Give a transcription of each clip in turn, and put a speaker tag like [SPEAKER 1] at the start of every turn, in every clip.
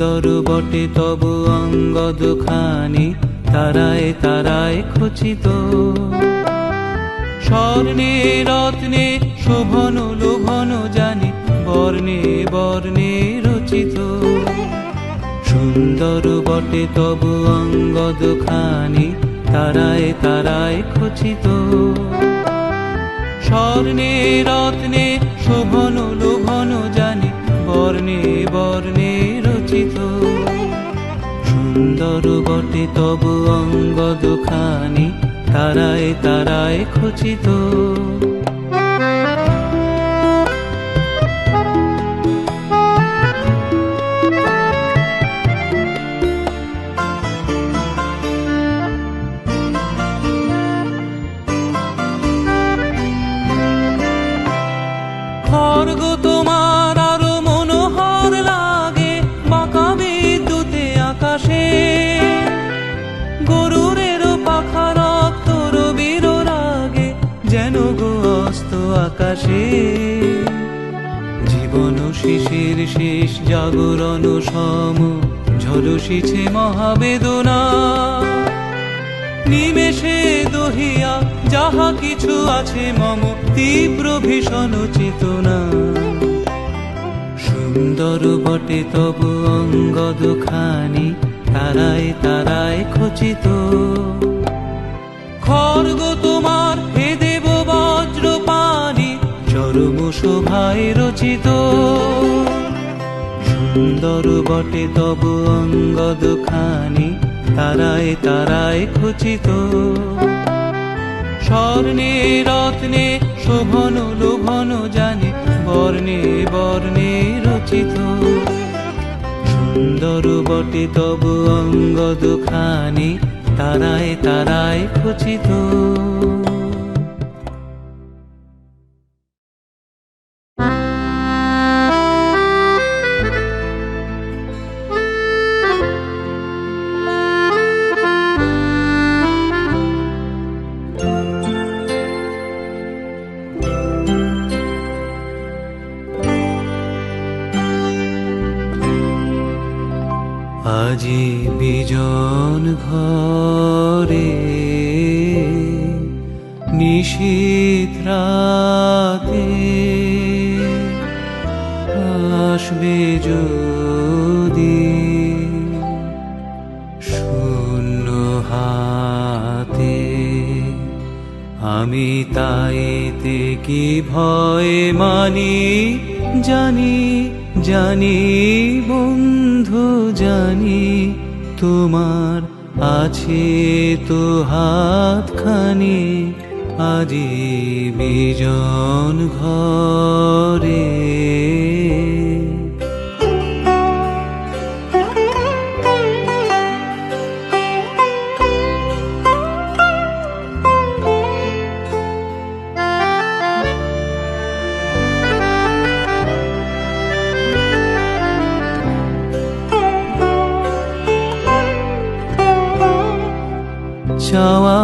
[SPEAKER 1] সুন্দর বটে তবু অঙ্গ দুখানি, তারায় তারায় খচিত। স্বর্ণে রত্নে শোভন লোভন জানি, বর্ণে বর্ণে রচিত। সুন্দর বটে তবু অঙ্গ দুখানি, তারায় তারায় খচিত। স্বর্ণে রত্নে শোভন লোভন জানি, বর্ণে বর্ণে রচিত। সুন্দর বটে তবু অঙ্গ দুখানি, তারায় তারায় খচিত। খড়গ তোমার আরো মনোহর লাগে, বাঁকা বিদ্যুতে আকাশে। গরুরেরও পাখা রক্ত রবির রাগে, যেন গো অস্ত আকাশে। জীবন শিশির শেষ জাগরণ সম, ঝলসিছে মহাবেদনা। নিমেষে দহিয়া যাহা কিছু আছে মম, তীব্র ভীষণ চেতনা। সুন্দর বটে তবু অঙ্গ দুখানি, তারায় তারায় খচিত। খড়গ তোমার হে দেব বজ্র পানি, চরম শোভায় রচিত। সুন্দর বটে তবু অঙ্গ দুখানি, তারায় তারায় খচিত। স্বর্ণে রত্নে শোভন লোভন জানি, বর্ণে বর্ণে রচিত। সুন্দর বটে তবু অঙ্গ দুখানি, তারায় তারায় খচিত। আজি বিজন ঘরে নিশীথ রাতে, আসবে যদি শূন্য হাতে। আমি তাইতে কি ভয় মানি, জানি জানি বন্ধু জানি, তোমার আছে তো হাতখানি। আজি বিজন ঘরে চাওয়া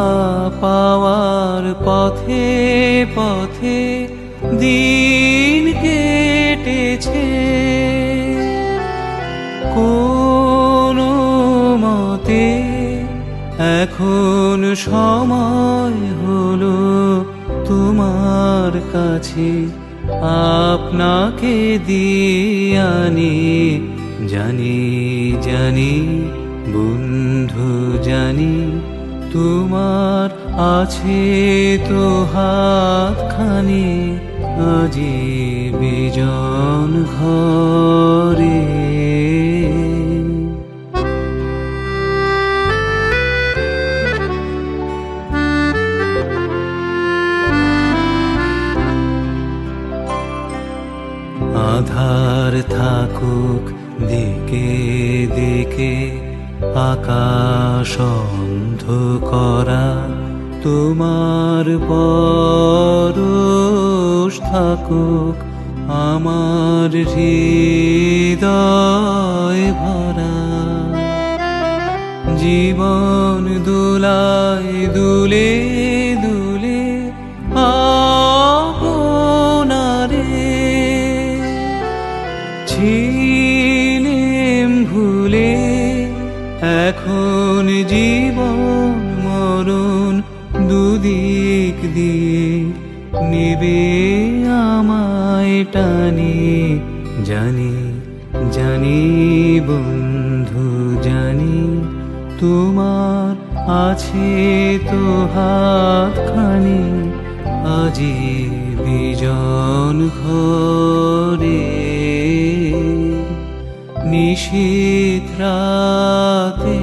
[SPEAKER 1] পাওয়ার পথে পথে দিন কেটেছে। কোনো মতে এখন সময় হলো তোমার কাছে, আপনাকে দিয়ে আনি। জানি জানি বন্ধু জানি, তোমার আছে তো হাতখানি। আজি বিজন ঘরে আধার থাকুক দিকে দিকে, আকাশ অন্ধকারা। তোমার পরশ থাকুক আমার হৃদয় ভরা। জীবন দোলায় দুলে দুলে আপনারে ছিলেম ভুলে। এখন জীবন মরণ দুদিক দিয়ে নেবে আমায় টানে। জানি জানি বন্ধু জানি, তোমার আছে তো হাতখানি, আজি বিজন ঘরে নিশীথ রাতে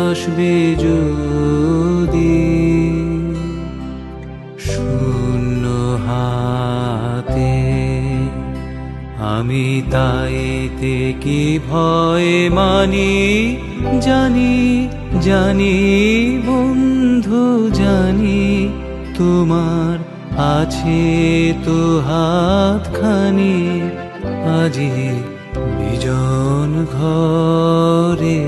[SPEAKER 1] আসবে যদি শূন্য হাতে। আমি তাইতে কি ভয় মানি, জানি জানি বন্ধু জানি, তোমার আছে তো হাতখানি, আজি বিজন ঘরে।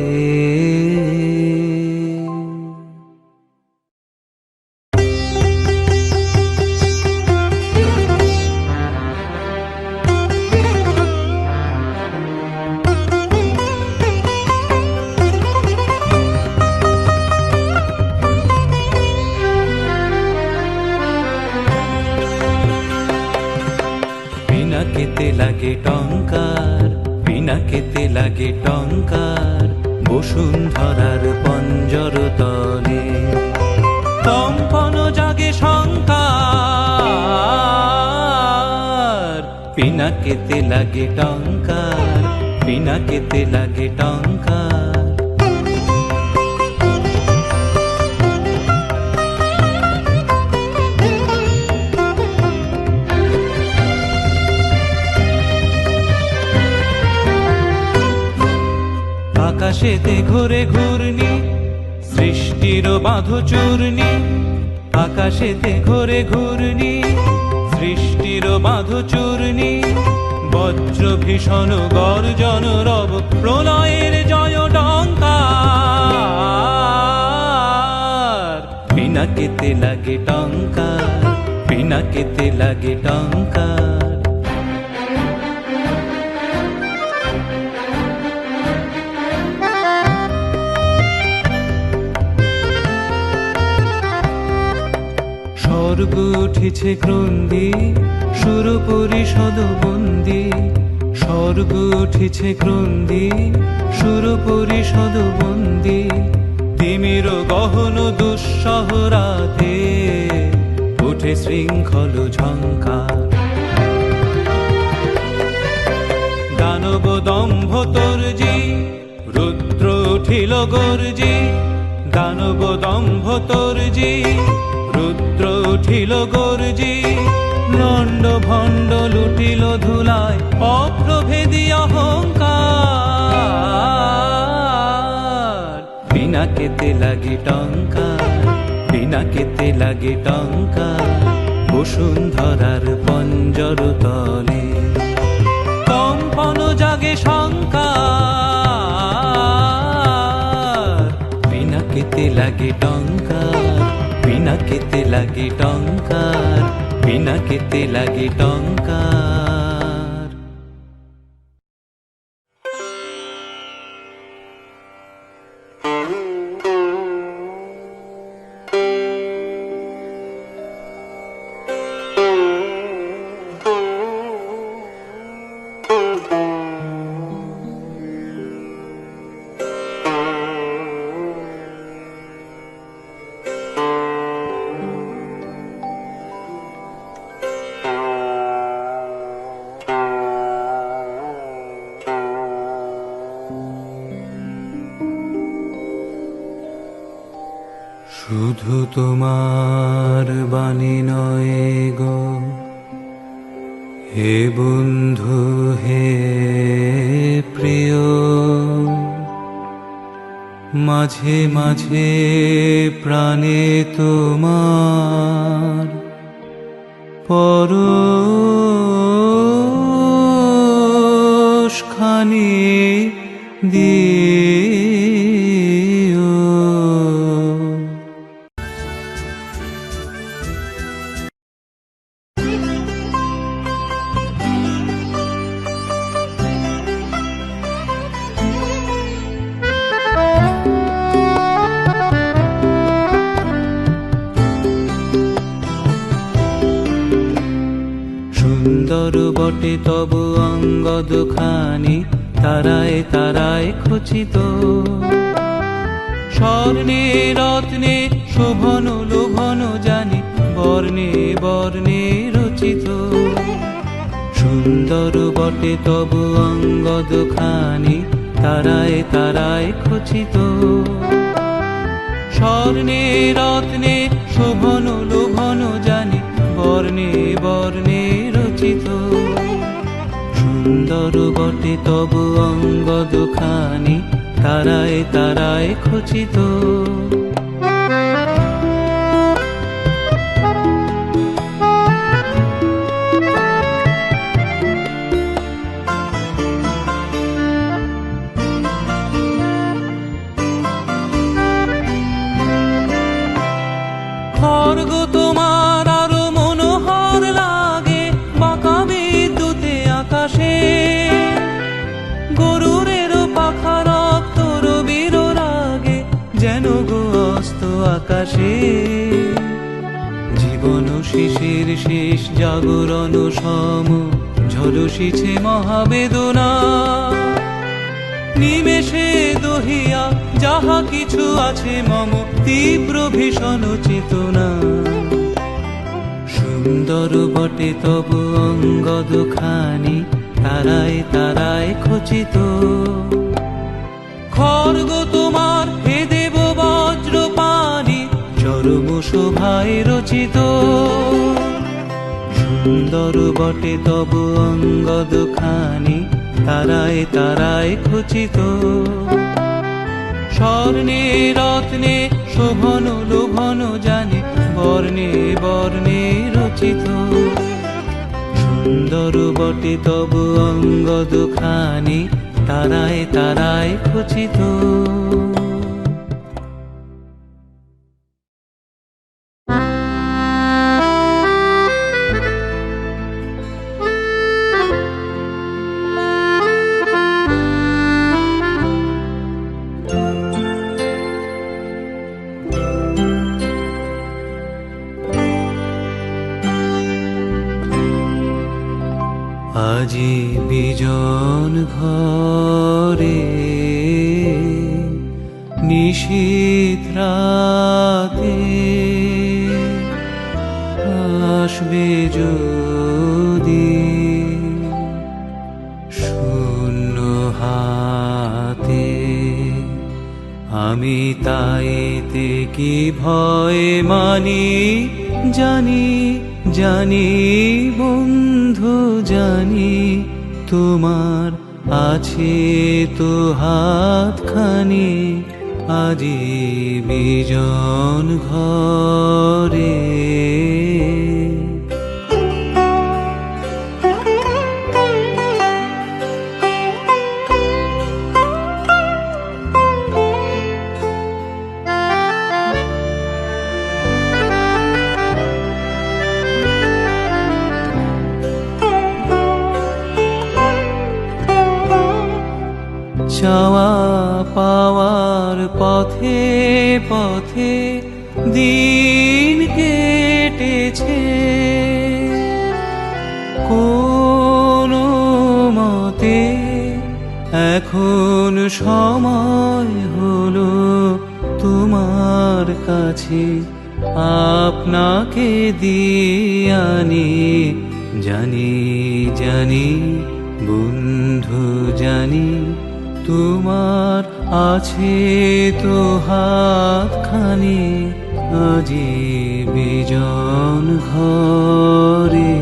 [SPEAKER 1] পিনাকেতে লাগে টঙ্কার, পিনাকেতে লাগে টঙ্কার, বসুন্ধরার পঞ্জর তলে কম্পন জাগে শঙ্কার। পিনাকেতে লাগে টঙ্কার, পিনাকেতে লাগে টঙ্কার। আকাশেতে ঘুরে ঘূর্ণি, সৃষ্টির বাঁধো চূর্ণি, আকাশেতে ঘুরে ঘূর্ণি, সৃষ্টির বাঁধো চূর্ণি, বজ্র ভীষণ গর্জন রব প্রলয়ের জয় টঙ্কার। পিনাকেতে লাগে টঙ্কার, পিনাকেতে লাগে টঙ্কার। স্বর্গ উঠেছে ক্রন্দী, সুর পরিষদ বন্দী, স্বর্গ উঠেছে ক্রন্দী, সুর পরিষদ বন্দী, তিমির গহন দুঃসহ রাতে উঠে শৃঙ্খল ঝঙ্কার। দানব দম্ভ তর্জি, রুদ্র উঠিল গর্জি, দানব দম্ভ তর্জি, রুদ্র উঠিল গর্জি, লণ্ড ভণ্ড লুটিল ধুলায় অপ্রভেদী অহংকার। পিনাকেতে লাগে টঙ্কার, পিনাকেতে লাগে টঙ্কার, বসুন্ধরার পঞ্জর তলে কম্পন জাগে শঙ্কার। পিনাকেতে লাগে টঙ্কার, পিনাকেতে লাগে টঙ্কার, পিনাকেতে লাগে টঙ্কার। শুধু তোমার বাণী নয় গো হে বন্ধু হে প্রিয়, মাঝে মাঝে প্রাণে তোমার পরশখানি দিও। বটে তবু অঙ্গ দুখানি তারায় তারায় খচিত। স্বর্ণে রত্নে শোভন লোভন জানি বর্ণে বর্ণে রচিত। সুন্দর বটে তবু অঙ্গ দুখানি তারায় তারায় খচিত। স্বর্ণে রত্নে শোভন লোভন জানি বর্ণে বর্ণে রচিত। সুন্দর বটে তবু অঙ্গ দুখানি তারায় তারায় খচিত। খড়গ তোমার আরো মনোহর লাগে বাঁকা বিদ্যুতে আকাশে। গরুরেরও পাখা রক্ত রবির রাগে যেন গো অস্ত আকাশে। জীবন শিশির শেষ জাগরণ সম ঝলসিছে মহাবেদনা। নিমেষে দহিয়া যাহা কিছু আছে মম তীব্র ভীষণ চেতনা। সুন্দর বটে তবু অঙ্গ দুখানি তারায় তারায় খচিত। খড়গ তোমার হে দেব বজ্র পানি চরম শোভায় রচিত। সুন্দর বটে তবু অঙ্গ দুখানি তারায় তারায় খচিত। স্বর্ণে রত্নে শোভন লোভন জানি বর্ণে বর্ণে রচিত। সুন্দর বটে তবু অঙ্গ দুখানি তারায় তারায় খচিত। আজি বিজন ঘরে নিশীথ রাতে আসবে যদি শূন্য হাতে। আমি তাইতে কি ভয় মানি জানি জানি বন্ধু জানি তোমার আছে তো হাতখানি আজি বিজন ঘরে। চাওয়া পাওয়ার পথে পথে দিন কেটেছে। কোনো মতে এখন সময় হলো তোমার কাছে আপনাকে দিয়ে আনি। জানি জানি বন্ধু জানি তোমার আছে তো হাতখানি আজি বিজন ঘরে।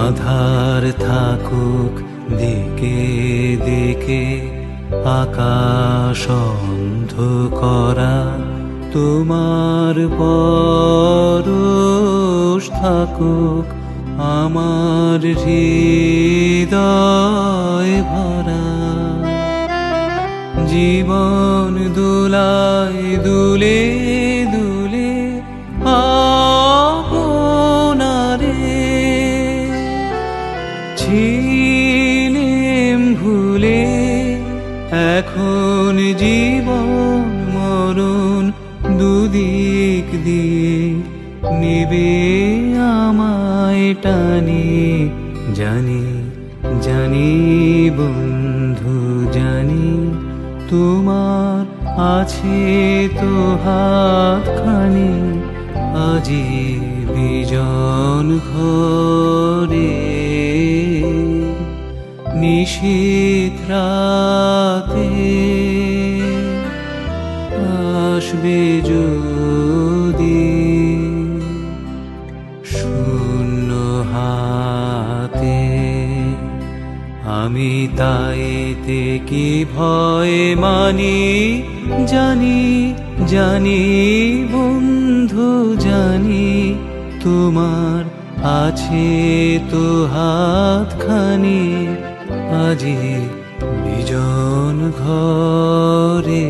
[SPEAKER 1] আধার থাকুক দিকে দিকে আকাশ অন্ধকারা তোমার পরশ থাকুক আমার হৃদয় ভরা। জীবন দুলায় দুলে দুলে আপনারে ছিলেম ভুলে এখন জীবন মরণ দুদিক দিয়ে নেবে আমায় টানে। জানি জানি বন্ধু জানি, তোমার আছে তো হাতখানি, আজি বিজন ঘরে নিশীথ রাতে আসবে যদি শূন্য হাতে। আমি তাইতে কি ভয় মানি, জানি জানি বন্ধু জানি, তোমার আছে তো হাতখানি, আজি বিজন ঘরে।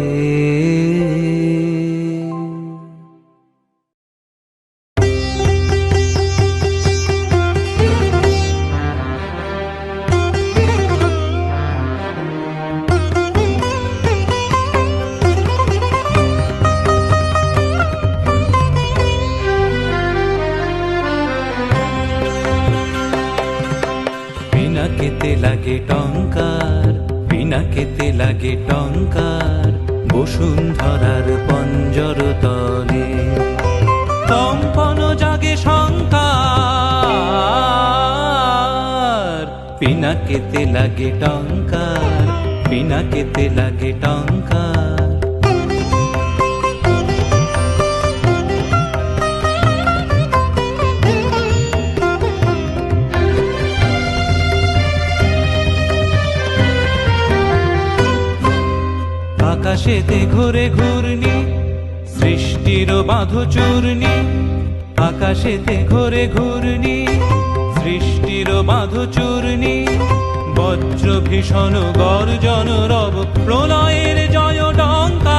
[SPEAKER 1] পিনাকেতে লাগে টঙ্কার, পিনাকেতে লাগে টঙ্কার, বসুন্ধরার পঞ্জর তলে কম্পন জাগে শঙ্কার। পিনাকেতে লাগে টঙ্কার, পিনাকেতে লাগে টঙ্কার। আকাশেতে ঘুরে ঘূর্ণি, সৃষ্টির বাঁধো চূর্ণি, আকাশেতে ঘুরে ঘূর্ণি, সৃষ্টির বাঁধো চূর্ণি, বজ্র ভীষণ গর্জন রব প্রলয়ের জয় টঙ্কার।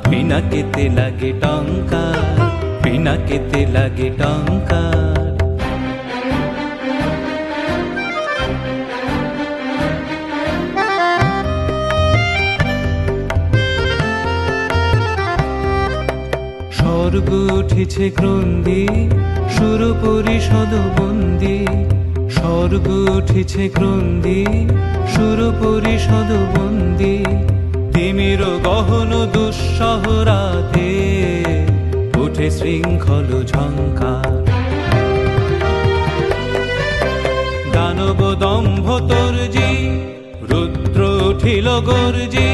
[SPEAKER 1] পিনাকেতে লাগে টঙ্কার, পিনাকেতে লাগে টঙ্কার। স্বর্গ উঠেছে ক্রন্দী, সুর পরিষদ বন্দী, স্বর্গ উঠেছে ক্রন্দী, সুর পরিষদ বন্দী, তিমির গহন দুঃসহ রাতে উঠে শৃঙ্খল ঝঙ্কার। দানব দম্ভ তর্জি, রুদ্র উঠিল গর্জি,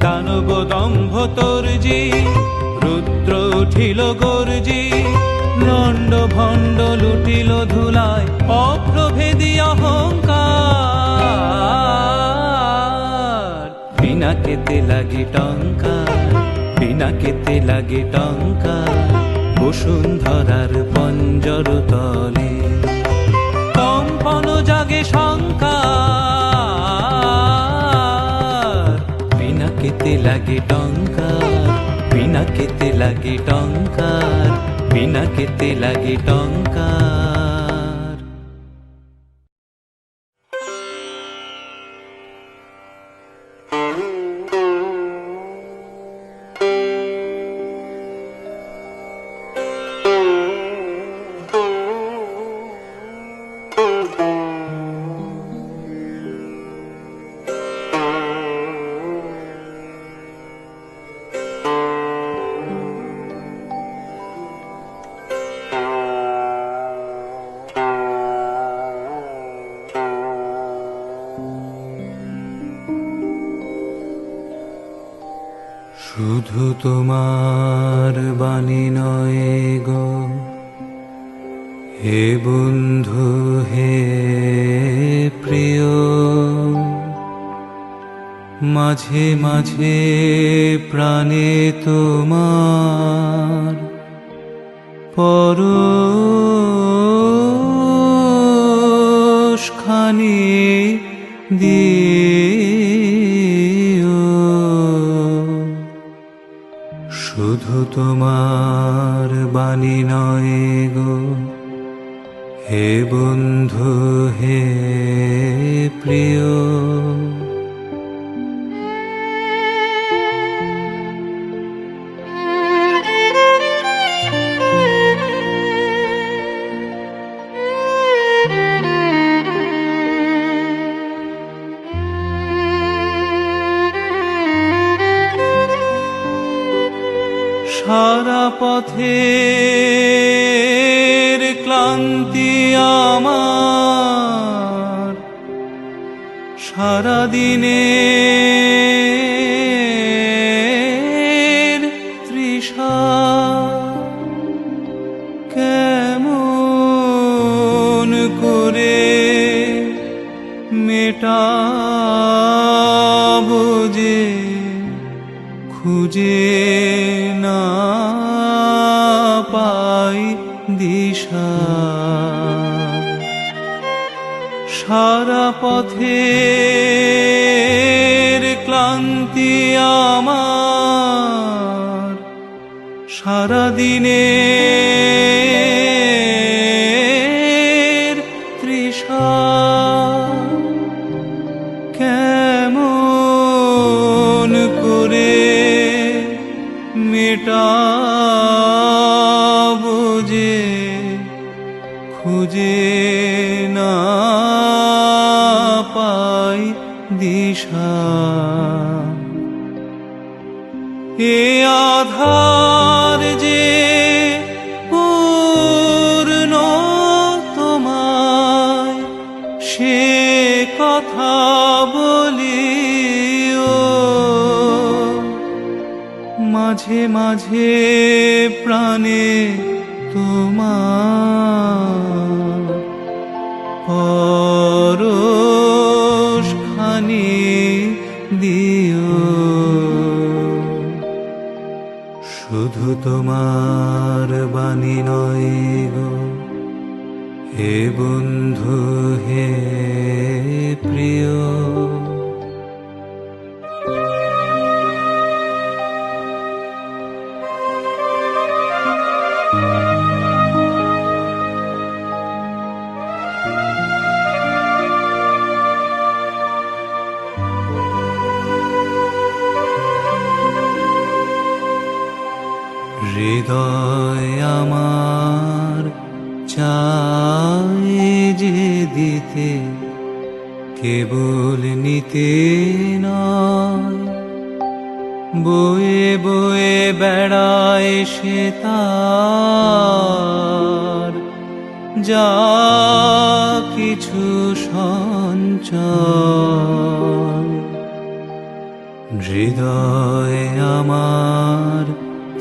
[SPEAKER 1] দানব দম্ভ তর্জি, রুদ্র উঠিল গর্জি, লণ্ড ভণ্ড লুটিল ধুলায় অপ্রভেদী অহংকার। পিনাকেতে লাগে টঙ্কার, পিনাকেতে লাগে টঙ্কার, বসুন্ধরার পঞ্জর তলে কম্পন জাগে শঙ্কার। পিনাকেতে লাগে টঙ্কার, পিনাকেতে লাগে টঙ্কার, পিনাকেতে লাগে টঙ্কার। শুধু তোমার বাণী নয় গো হে বন্ধু হে প্রিয়, মাঝে মাঝে প্রাণে তোমার পরশখানি দিও। শুধু তোমার বাণী নয় গো হে বন্ধু হে প্রিয়। সারা পথের ক্লান্তি আমার, সারা দিনের তৃষা কেমন করে মেটাবো যে খুঁজে না পাই দিশা। সারা পথের ক্লান্তি আমার, সারা দিনের তৃষা কেমন করে মেটাবো যে খুঁজে না পাই দিশা। এ আধার যে পূর্ণ তোমায়, সে কথা বলিও। মাঝে মাঝে প্রাণে তোমার পরশ খানি দিও। শুধু তোমার বাণী নয় গো হে বন্ধু হে প্রিয়। হৃদয় আমার চায় যে দিতে, কেবল নিতে নয়। বয়ে বয়ে বেড়ায় সে তার যা কিছু সঞ্চয়। হৃদয় আমার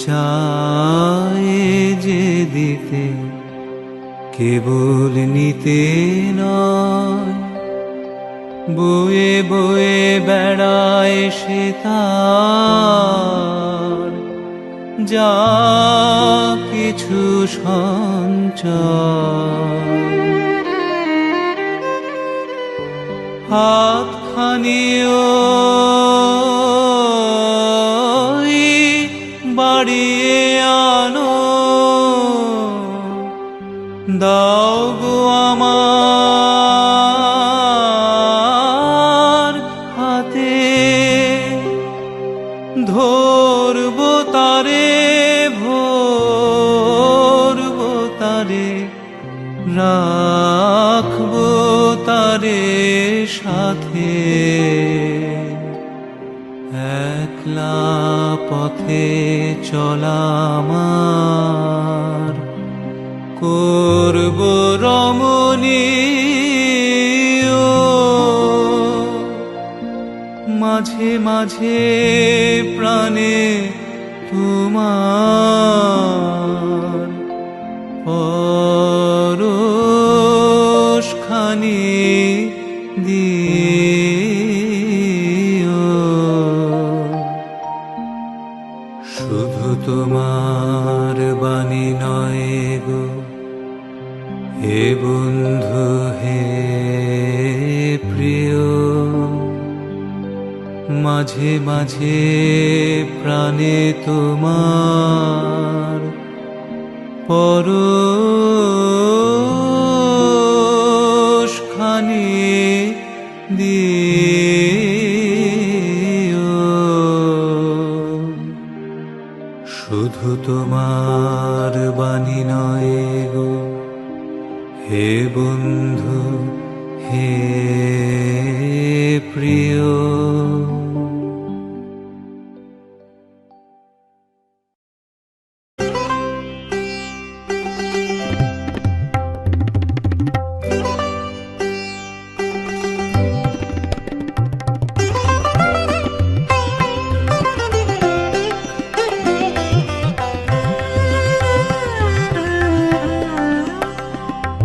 [SPEAKER 1] চায় যে দিতে, কেবল নিতে নয়। বয়ে বয়ে বেড়ায় সে তার যা কিছু সঞ্চয়। হাতখানিও বাড়িয়ে আনো, দাও গো আমার হাতে। ধরবো তারে ভরবো তারে, রাখবো তারে সাথে। একলা পথে চলা আমার, করব রমণীয়। মাঝে মাঝে প্রাণে তোমার পরশ খানি দিও। শুধু তোমার বাণী নয় গো হে বন্ধু হে প্রিয়। মাঝে মাঝে প্রাণে তোমার পরশ খানি দিও। শুধু তোমার বাণী নয় গো হে বন্ধু, হে প্রিয়।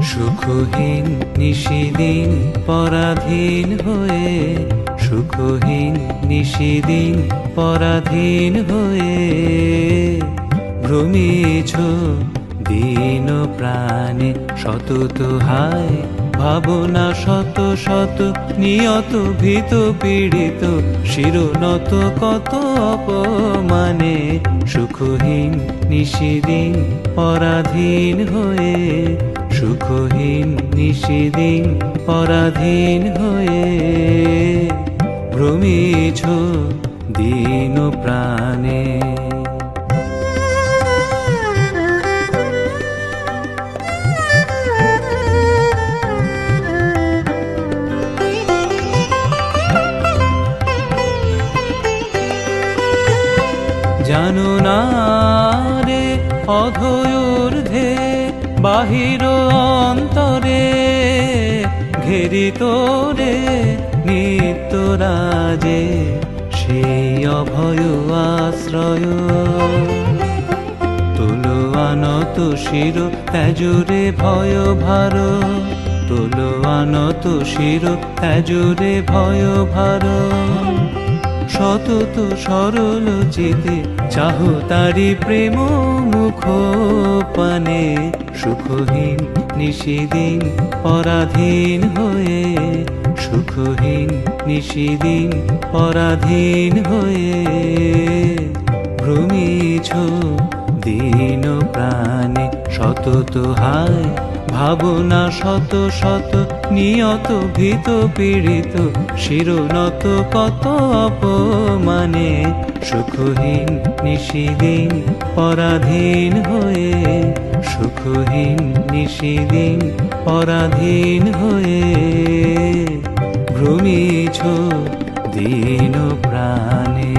[SPEAKER 1] সুখহীন নিশিদিন পরাধীন হয়ে, সুখহীন নিশিদিন পরাধীন হয়ে ভ্রমিছ দীন প্রাণে সতত হায় ভাবনা শত শত নিয়ত ভীত পীড়িত শিরনত কত অপমানে। সুখহীন নিশিদিন পরাধীন হয়ে, সুখহীন নিশিদিন পরাধীন হয়ে ভ্রমিছ দীন প্রাণে। জানো না রে অধৈর্যে বাহির অন্তরে ঘেরিত রে নিত্যরাজে সেই অভয় আশ্রয়। তোলো আনত শির ত্যাজরে ভয় ভার, তোলো আনত শির ত্যাজরে ভয় ভার। সতত সরল চিতে চাহ তারি প্রেম মুখ পানে। সুখহীন নিশিদিন পরাধীন হয়ে, সুখহীন নিশিদিন পরাধীন হয়ে ভ্রমিছ দীন প্রাণে সতত হায় ভাবনা শত শত নিয়ত ভীত পীড়িত শিরনত কত অপমানে। সুখহীন নিশিদিন পরাধীন হয়ে, সুখহীন নিশিদিন পরাধীন হয়ে ভ্রমিছ দীন প্রাণে।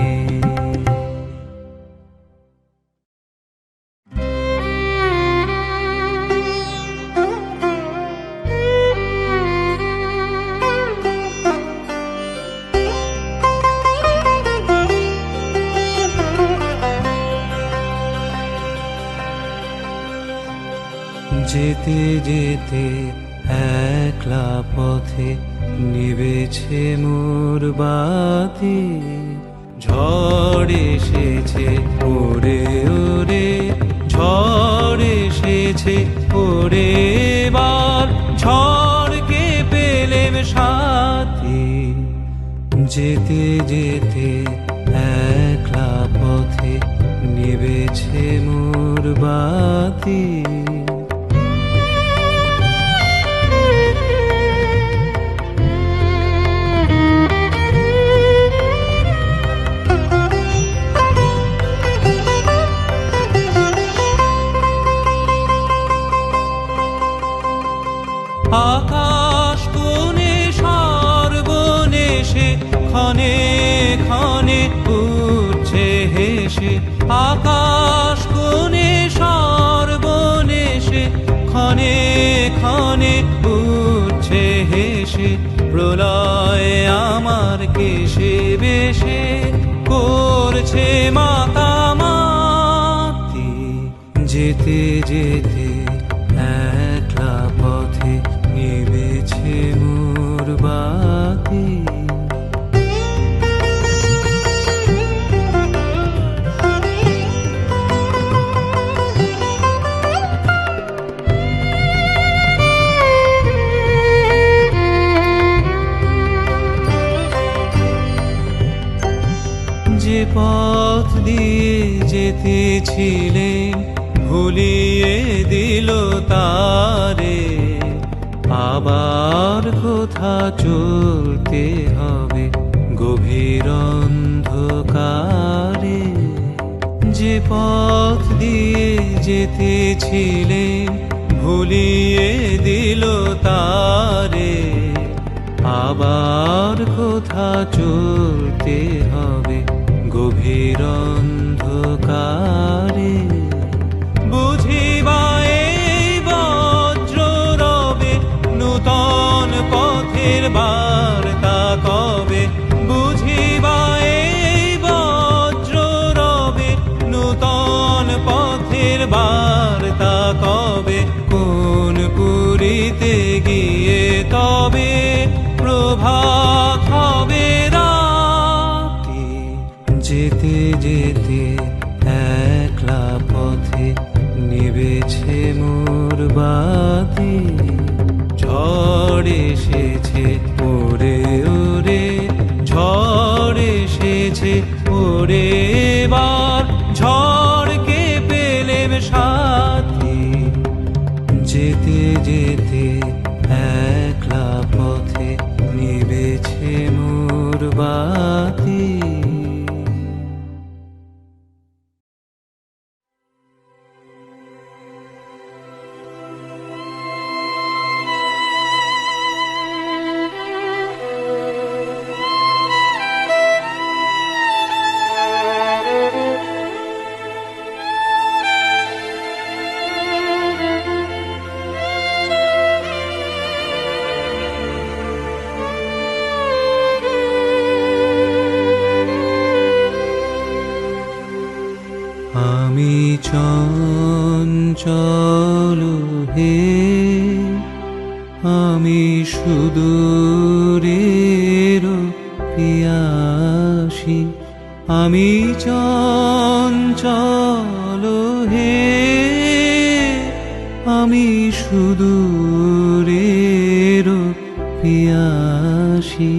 [SPEAKER 1] যেতে যেতে একলা পথে নিবেছে মোর বাতি। ঝড় এসেছে ওরে ওরে, ঝড় এসেছে ওরে বার, ঝড়কে পেলেম সাথী। যেতে যেতে একলা পথে নিবেছে মোর বাতি। আকাশ কোণে সর্বনেশে ক্ষণে ক্ষণে উঠছে হেসে। আকাশ কোণে সর্বনেশে ক্ষণে ক্ষণে উঠছে হেসে। প্রলয় আমার কেশে বেশে করছে মাতামাতি। যেতে যেতে একলা পথে নিবেছে মোর বাতি। যে পথ দিয়ে যেতেছিলেন ভুলিয়ে দিল তারে, আবার কোথা চলতে হবে গভীর অন্ধকারে। যে পথ দিয়ে যেতেছিলেন ভুলিয়ে দিল তারে। আবার কোথা চলতে হবে গভীর অন্ধকারে। বুঝিবা এই বজ্র রবে নূতন পথের বার্তা কবে। বুঝিবা এই বজ্র রবে নূতন পথের বার্তা কবে। কোন পুরীতে গিয়ে তবে প্রভাত হবে রাতে। যেতে যেতে একলা পথে নিবেছে মোর বাতি। ঝড় এসেছে ওরে ওরে, ঝড় এসেছে ওরে, এবার ঝড়কে পেলেম সাথী। যেতে যেতে একলা পথে নিবেছে মোর বাতি। আমি চঞ্চল হে, আমি সুদূরের পিয়াসী। আমি চঞ্চল হে, আমি সুদূরের পিয়াসী।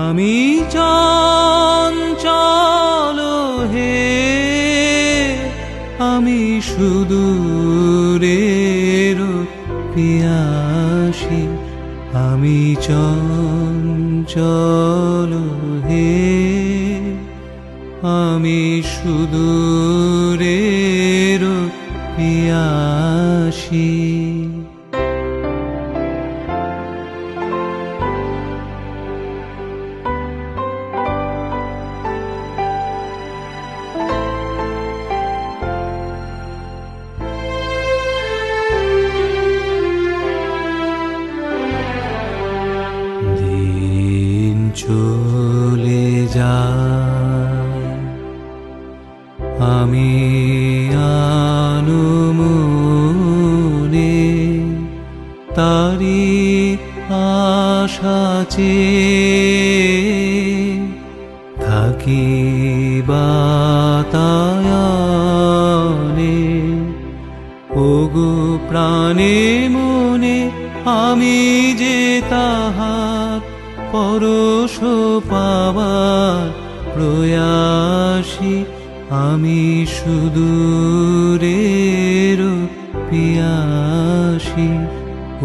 [SPEAKER 1] আমি চঞ্চল হে, আমি সুদূরের পিয়াসী। আমি চঞ্চল হে, আমি সুদূরের পিয়াসী। চলে যায় আমি আনমনে, তারি আশা চেয়ে থাকি বাতায়নে। ওগো প্রাণে মনে আমি যে তাহার পরশ পাবার প্রয়াসী। আমি সুদূরের পিয়াসী।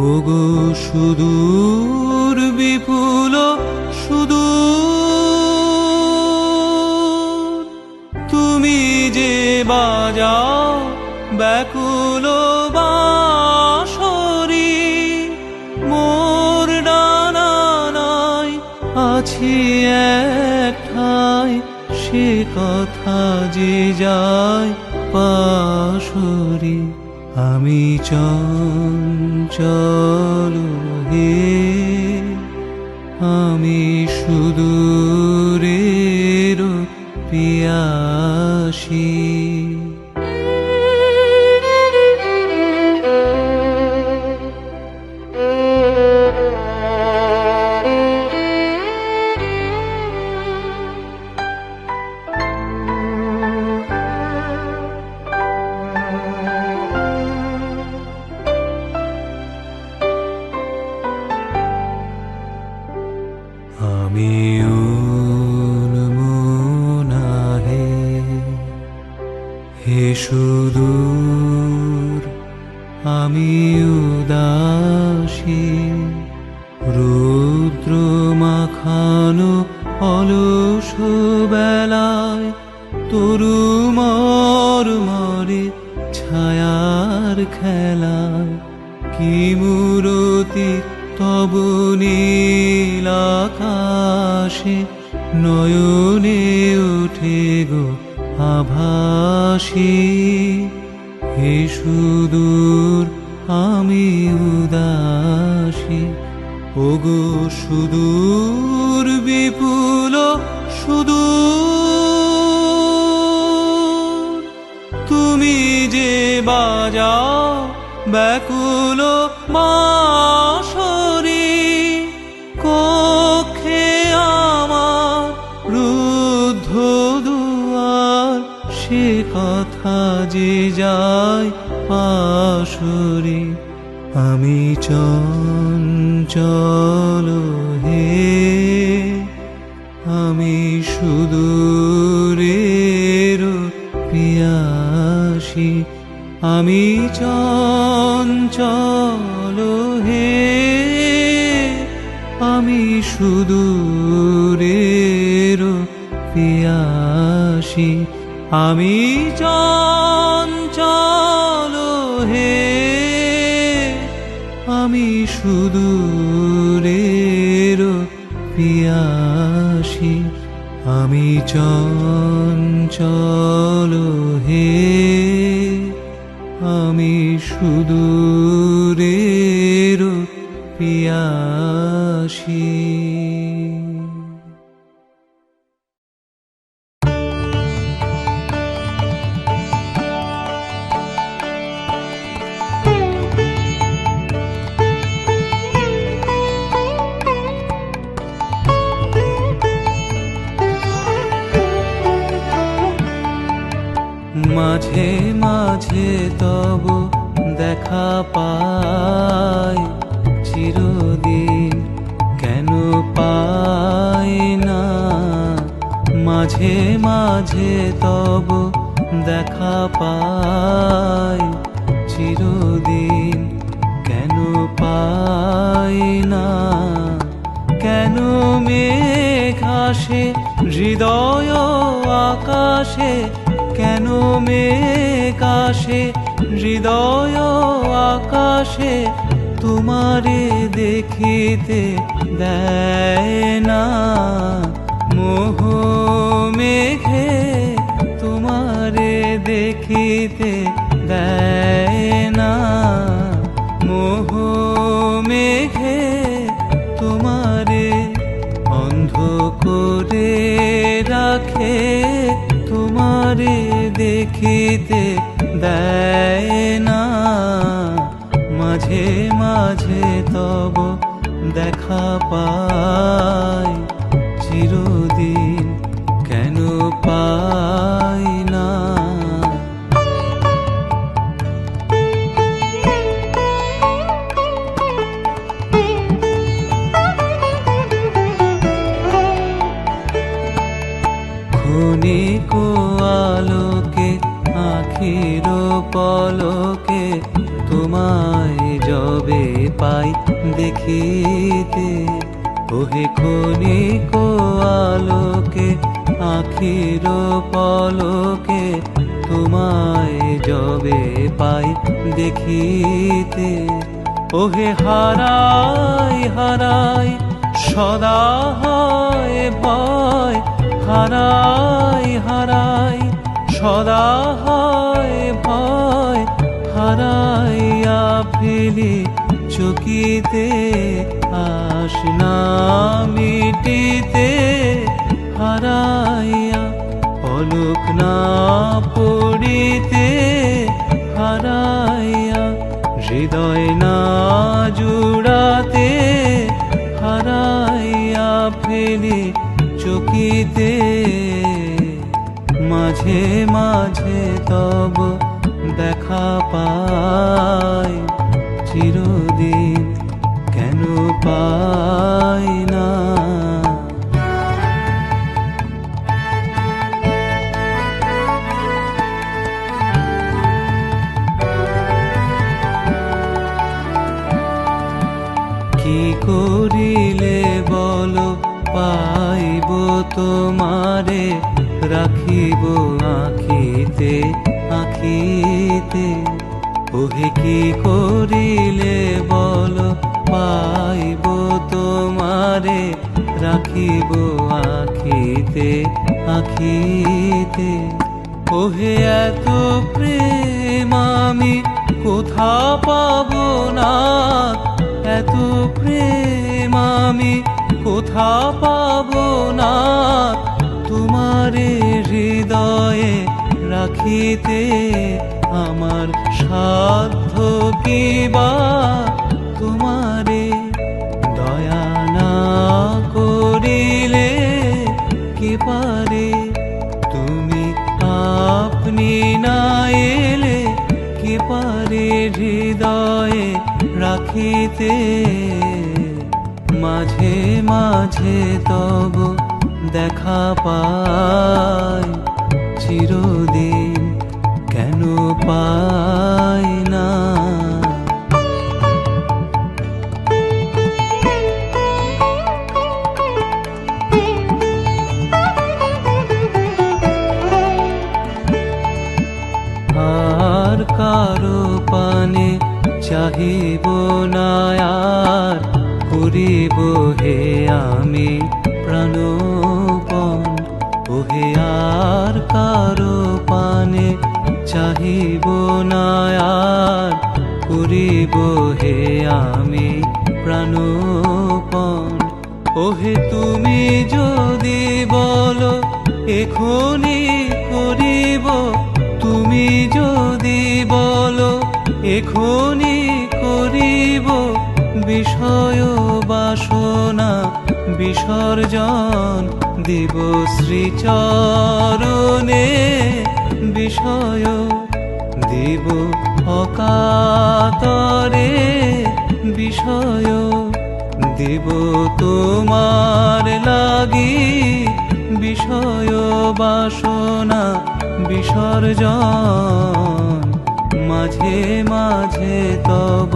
[SPEAKER 1] ওগো সুদূর বিপুল সুদূর, তুমি যে বাজাও ব্যাকুল বাঁশরি। মোর ডানা নাই আছি এক ঠাঁই, সে কথা যে যায় পাশরি। আমি চঞ্চল হে, আমি সুদূরের পিয়াসী। আমি উন্মনা হে, হে সুদূর আমি উদাসী। জানো অলস বেলায় তরু মরে ছায়ার খেলায় কি মূরতি তব নীল আকাশে নয়নে ওঠে গো আভাসী হে সুদূর আমি উদাসী ওগো সুদূর বিপুল সুদূর তুমি যে বাজাও ব্যাকুল বাঁশরি কক্ষে আমার রুদ্ধ দুয়ার সে কথা যে যায় পাশরি আমি চঞ্চল হে আমি সুদূরের পিয়াসী আমি চঞ্চল হে আমি সুদূরের পিয়াসী আমি চঞ্চল হে আমি সুদূরের পিয়াসী আমি চঞ্চল হে আমি সুদূরের পিয়াসী মাঝে মাঝে তব দেখা পাই চিরদিন কেন পাই না মাঝে মাঝে তব দেখা পাই চিরদিন কেন পাই না কেন মেঘ আসে হৃদয় আকাশে কেন মেঘ আসে হৃদয় আকাশে তোমারে দেখিতে দেয় না মোহ মেঘে তোমারে দেখিতে দেয় না মোহ মেঘে তোমারে অন্ধ করে রাখে তোমারে দেখিতে দেয় না মাঝে মাঝে তব দেখা পাই চিরদিন কেন পাই না ক্ষণিক আলোকে আখির পলকে তোমায় যবে পাই দেখিতে ওহে ক্ষণিক আলোকে আখির পলকে তোমায় যবে পাই দেখিতে ওহে হারাই হারাই সদা হয় ভয় হারাই হারাই সদা হয় ভয় হারাইয়া ফেলি চকিতে আস না মিটিতে হারাইয়া পলক না পড়িতে হারাইয়া হৃদয় না জুড়াতে হারাইয়া ফেলি চকিতে মাঝে মাঝে তব দেখা পাই চিরদিন কেন পাই না কি করিলে বলো পা তোমারে রাখিব আখিতে আখিতে। ওহে কি করিলে বলো পাইব তোমারে রাখিব আখিতে আখিতে। ওহে এত প্রেম আমি কোথা পাবো না, এত প্রেম আমি কোথা পাবো না। তোমারে হৃদয়ে রাখিতে আমার সাধ্য কি বা, তোমারে দয়া না করিলে কে পারে। তুমি আপনি না এলে কে পারে হৃদয়ে রাখিতে। মাঝে মাঝে তব দেখা পাই, চিরদিন কেন পাই না। আর কারো পানে চাহিব না, আর করিব হে আমি প্রাণপণ। ওহে আর কারো পানে চাহিব না, আর করিব হে আমি প্রাণপণ। ওহে তুমি যদি বলো এখনি করিব, তুমি যদি বলো এখনি করিব। বিষয় বাসনা বিসর্জন দিব শ্রীচরণে, বিষয় দিব অকাতরে, বিষয় দিব তোমার লাগি। বিষয় বাসনা বিসর্জন মাঝে মাঝে তব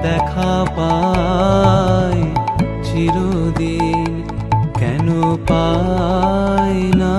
[SPEAKER 1] দেখা পাই, চিরদিন কেন পাই না।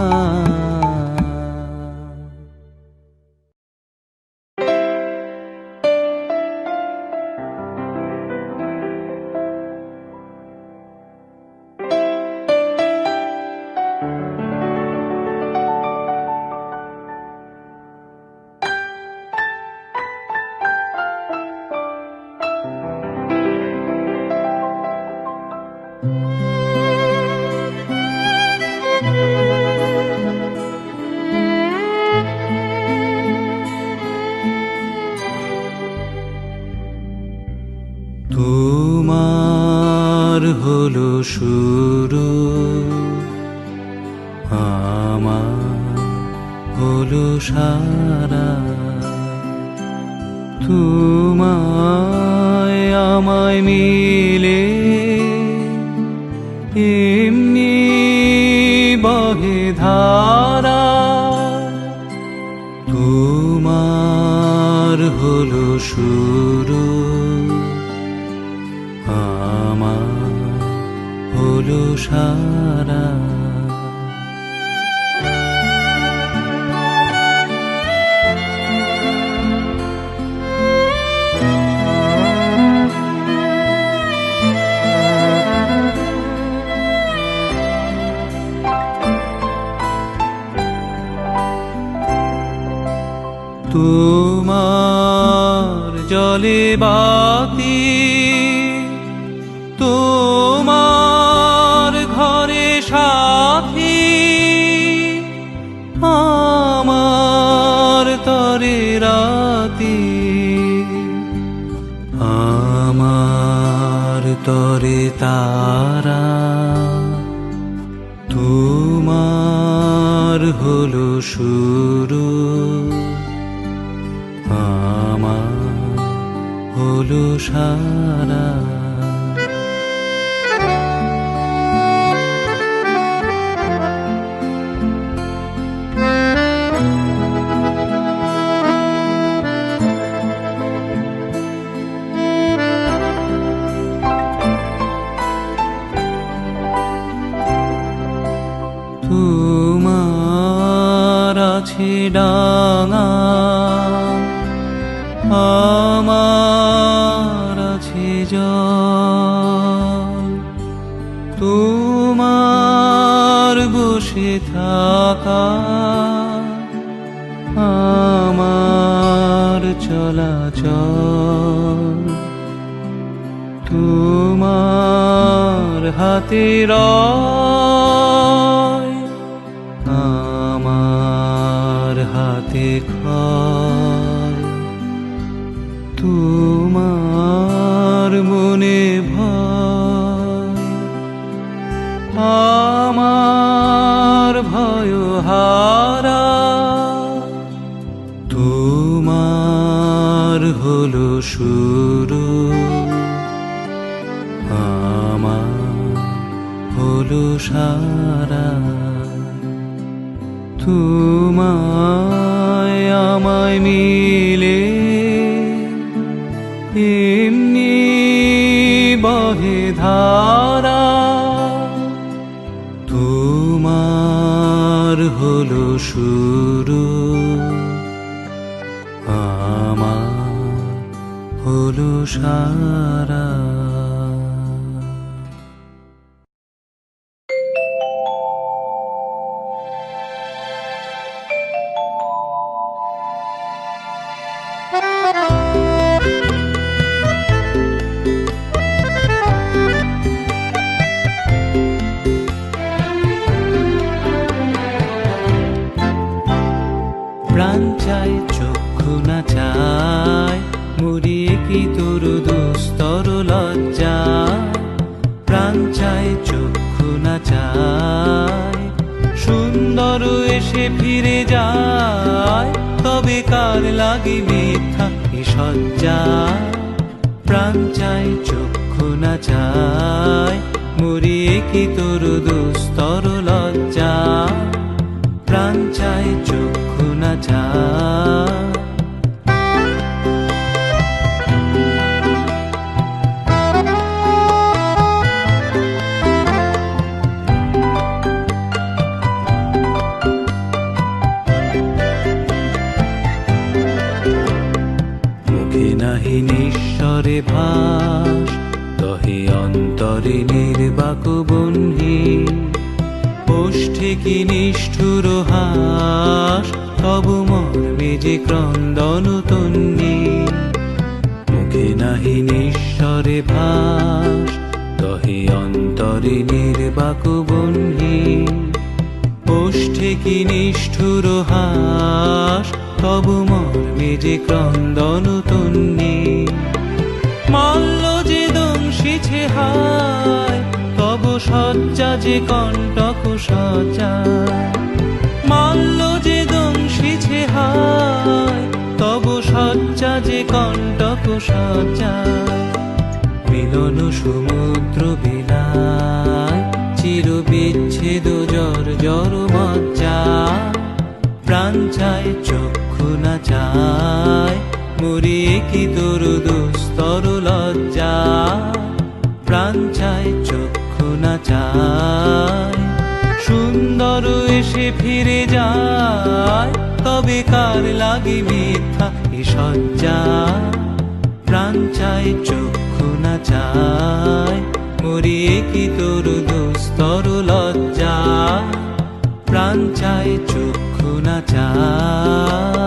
[SPEAKER 1] তোমার হলো শুরু, আমার হলো সারা। তোমায় আমায় মিলে এমনি বহে ধারা। তোমার হলো শুরু, আমার হলো সারা। তোমার জলে বাতি, তোমার ঘরে সাথী, আমার তরে রাতি, আমার তরে তারা। তোমার হলো শুরু, আমার হলো সারা। তোমার আছে ডাঙা, আমার আছে জল। তোমার বসে থাকা, আমার চলাচল। তোমার হাতে রয়, আমার হাতে খয়। তোমার মনে ভয়, আমার ভয় হারা। তোমার হলো শুরু, আমার হলো সারা। তোমায় আমায় মিলে এমনি বহে ধারা। তোমার হলো শুরু, আমার হলো সারা। প্রাণ চায় চক্ষু না চায়, মরিয়ে কি তোর দুস্তর লজ্জা। প্রাণ চায় চক্ষু না চায়, সুন্দর এসে ফিরে যায়, তবে কার লাগে মিথ্যা এ সজ্জা। প্রাণ চায় চক্ষু না চায়, মরিয়ে কি তোর দুস্তর লজ্জা। প্রাণ চায় চক্ষু না চায়। মুখে নাহি নিঃস্বরে ভাস, তহে অন্তরে নির্বাক বহ্নি। ওষ্ঠে কি নিষ্ঠুর হাস, তব মর্মে যে ক্রন্দন তন্নি। মুখে নাহি নিঃস্বরে ভাস, তহে অন্তরে নির্বাক বহ্নি। ওষ্ঠে কি নিষ্ঠুর হাস, তব মর্মে যে ক্রন্দন তন্নি। মল্ল যে দংশিছে হায়, তব সজ্জা যে কণ্টক সজ্জা। মল্ল যে দংশিছে হায়, তব সজ্জা যে কণ্টক সজ্জা। মিলন সমুদ্র বিলায়, চির বিচ্ছেদ জর জর মজ্জা। প্রাণ চায় চক্ষু না চায়, মরিয়ে কি তোর দুস্তর লজ্জা। প্রাণ চায় চক্ষু না চায়, সুন্দর এসে ফিরে যায়, তবে কার লাগে মিথ্যা এ সজ্জা। প্রাণ চায় চক্ষু না চায়, মরিয়ে কি তোর দুস্তর লজ্জা। প্রাণ চায় চক্ষু না চায়।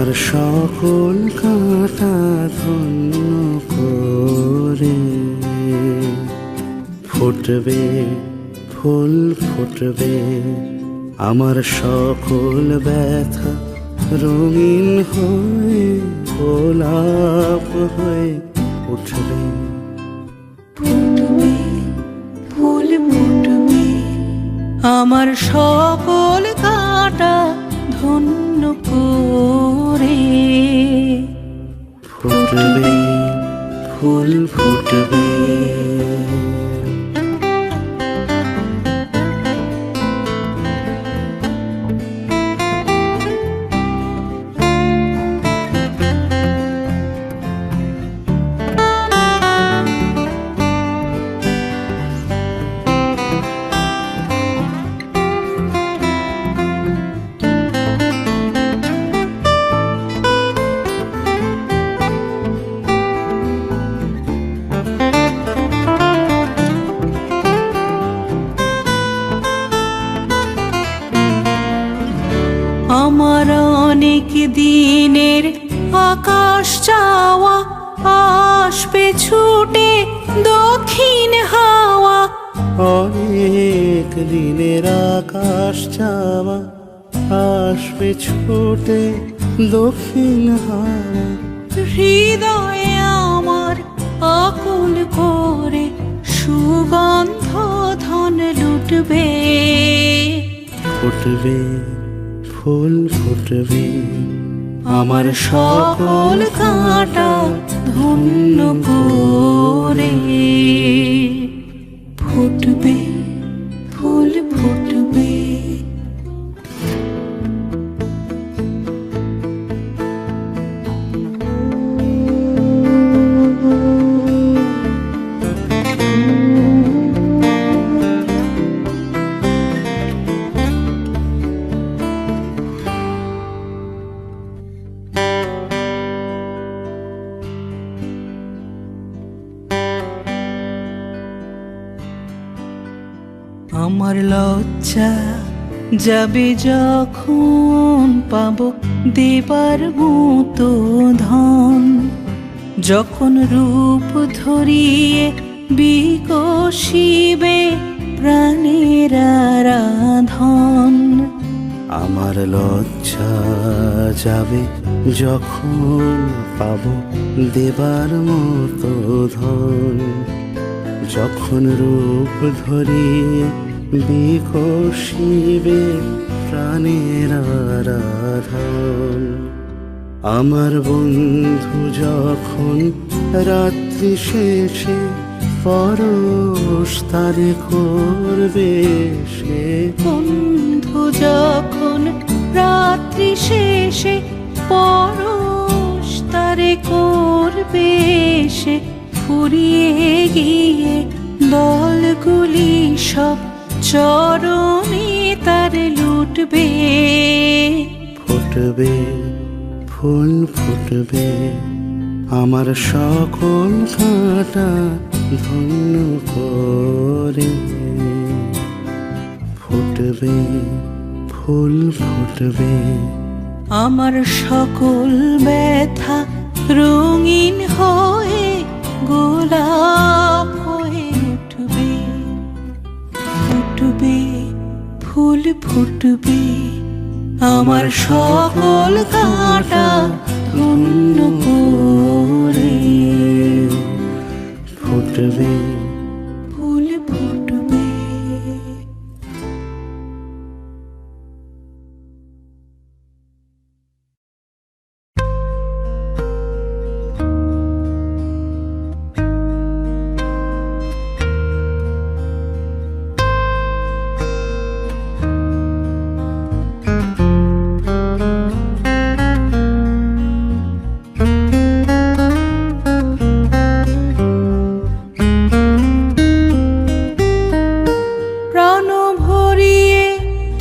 [SPEAKER 2] আমার সকল কাঁটা ধন্য করে। ফুটবে ফুল ফুটবে, আমার সকল ব্যথা রঙিন হয়ে গোলাপ হয়ে উঠবে।
[SPEAKER 3] ফুটবে ফুল ফুটবে, আমার সকল কাঁটা ধন্য করে।
[SPEAKER 2] ফুটবে ফুল ফুটবে।
[SPEAKER 3] আমার অনেক দিনের আকাশ চাওয়া, আসবে ছুটে দক্ষিণ হাওয়া।
[SPEAKER 2] অনেক দিনের আকাশ চাওয়া, আসবে ছুটে দক্ষিণ হাওয়া।
[SPEAKER 3] হৃদয়ে আমার আকুল করে সুগন্ধ ধন লুটবে।
[SPEAKER 2] ফুটবে ফুল ফুটবে,
[SPEAKER 3] আমার সকল কাঁটা ধন্য করে। ফুটবে ফুল ফুটবে। আমার লজ্জা যাবে যখন পাবো দেবার মতো ধন, যখন রূপ ধরিয়ে বিকশিবে প্রাণের আরাধন।
[SPEAKER 2] আমার লজ্জা যাবে যখন পাবো দেবার মতো ধন, যখন রূপ ধরিয়ে বিকশিবে প্রাণের আরাধন। আমার বন্ধু যখন রাত্রি শেষে পরশ তারে করবে সে।
[SPEAKER 3] বন্ধু যখন রাত্রি শেষে পরশ তারে করবে সে, ফুরিয়ে গিয়ে দলগুলি সব চরণে তার লুটবে।
[SPEAKER 2] ফুটবে ফুল ফুটবে, আমার সকল কাঁটা ধন্য করে। ফুটবে ফুল ফুটবে,
[SPEAKER 3] আমার সকল ব্যথা রঙিন হয়ে গোলাপ হয়ে উঠবে। ফুটবে ফুল ফুটবে, আমার সকল কাঁটা ধন্য করে।
[SPEAKER 2] ফুটবে
[SPEAKER 3] ফুল ফুটবে।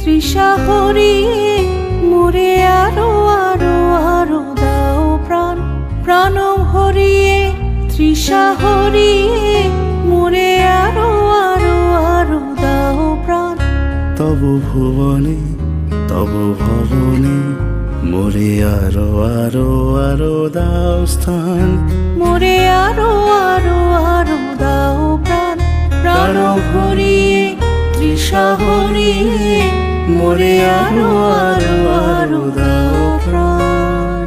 [SPEAKER 3] তৃষা হরিয়ে মোরে আরো আরো আরো দাও প্রাণ। প্রাণ হরিয়ে তৃষা হরিয়ে মোরে আরো আরো আরো দাও প্রাণ।
[SPEAKER 2] তব ভুবনে তব ভবনে মোরে আরো আরো আরো দাও স্থান,
[SPEAKER 3] মোরে আরো আরো আরো দাও প্রাণ, প্রাণ ভরিয়ে তৃষা হরিয়ে মোরে আরো আরো আরো দাও প্রাণ।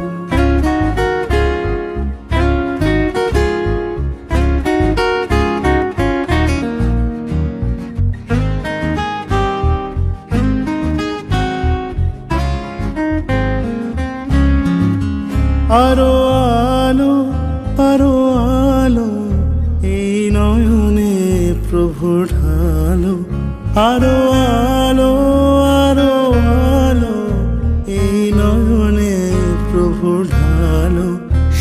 [SPEAKER 2] আরো আলো আরো আলো এই নয়নে প্রভু ঢালো, আরো আলো আরো আলো এই নয়নে প্রভু ঢালো।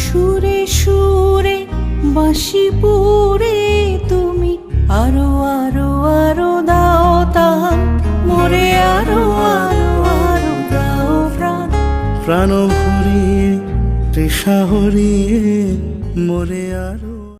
[SPEAKER 3] সুরে সুরে বাঁশি পুরে তুমি আরো আরো আরো দাও তান, মোরে আরো আরো আরো দাও প্রাণ,
[SPEAKER 2] প্রাণ ভরিয়ে তৃষা হরিয়ে মোরে আরো